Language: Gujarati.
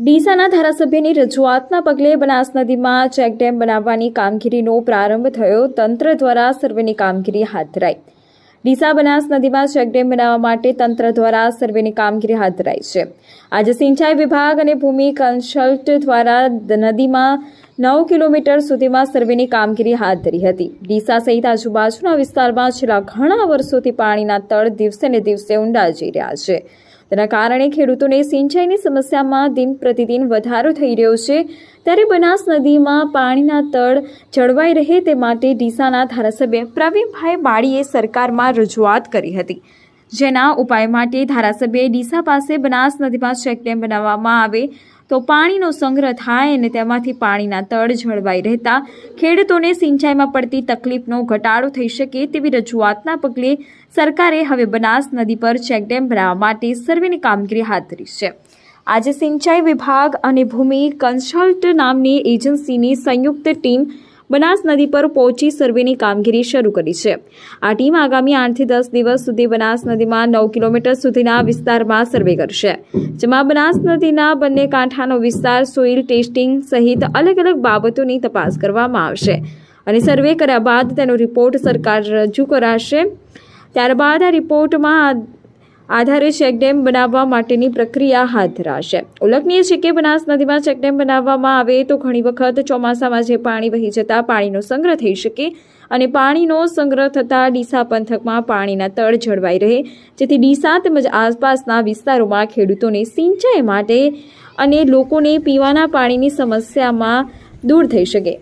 ડીસાના ધારાસભ્યની રજૂઆતના પગલે બનાસ નદીમાં ચેકડેમ બનાવવાની કામગીરીનો પ્રારંભ થયો. તંત્ર દ્વારા સર્વેની કામગીરી હાથ ધરાઈ. ડીસા બનાસ નદીમાં ચેકડેમ બનાવવા માટે તંત્ર દ્વારા સર્વેની કામગીરી હાથ ધરાઈ છે. આજે સિંચાઈ વિભાગ અને ભૂમિ કન્સલ્ટ દ્વારા નદીમાં 9 કિલોમીટર સુધીમાં સર્વેની કામગીરી હાથ ધરી હતી. ડીસા સહિત આજુબાજુના વિસ્તારમાં છેલ્લા ઘણા વર્ષોથી પાણીના તળ દિવસે ને દિવસે ઊંડા જઈ રહ્યા છે. તેના કારણે ખેડૂતોને સિંચાઈની સમસ્યામાં દિન પ્રતિદિન વધારો થઈ રહ્યો છે. ત્યારે બનાસ નદીમાં પાણીના તળ જળવાઈ રહે તે માટે ડીસાના ધારાસભ્ય પ્રવીણભાઈ બાળીએ સરકારમાં રજૂઆત કરી હતી. જેના ઉપાય માટે ધારાસભ્યએ ડીસા પાસે બનાસ નદીમાં ચેકડેમ બનાવવામાં આવે તો પાણીનો સંગ્રહ થાય અને તેમાંથી પાણીના તળ જળવાઈ રહેતા ખેડૂતોને સિંચાઈમાં પડતી તકલીફનો ઘટાડો થઈ શકે તેવી રજૂઆતના પગલે સરકારે હવે બનાસ નદી પર ચેકડેમ બનાવવા માટે સર્વેની કામગીરી હાથ ધરી છે. આજે સિંચાઈ વિભાગ અને ભૂમિ કન્સલ્ટ નામની એજન્સીની સંયુક્ત ટીમ બનાસ નદી પર પહોંચી સર્વેની કામગીરી શરૂ કરી છે. આ ટીમ આગામી 8 થી 10 દિવસ સુધી બનાસ નદીમાં 9 કિલોમીટર સુધીના વિસ્તારમાં સર્વે કરશે. જેમાં બનાસ નદીના બંને કાંઠાનો વિસ્તાર સોઇલ ટેસ્ટિંગ સહિત અલગ અલગ બાબતોની તપાસ કરવામાં આવશે અને સર્વે કર્યા બાદ તેનો રિપોર્ટ સરકાર રજૂ કરાશે. ત્યારબાદ આ રિપોર્ટમાં આધારે ચેકડેમ બનાવવા માટેની પ્રક્રિયા હાથ ધરાશે. ઉલ્લેખનીય છે કે બનાસ નદીમાં ચેકડેમ બનાવવામાં આવે તો ઘણી વખત ચોમાસામાં જે પાણી વહી જતા પાણીનો સંગ્રહ થઈ શકે અને પાણીનો સંગ્રહ થતાં ડીસા પંથકમાં પાણીના તળ જળવાઈ રહે, જેથી ડીસા તેમજ આસપાસના વિસ્તારોમાં ખેડૂતોને સિંચાઈ માટે અને લોકોને પીવાના પાણીની સમસ્યામાં દૂર થઈ શકે.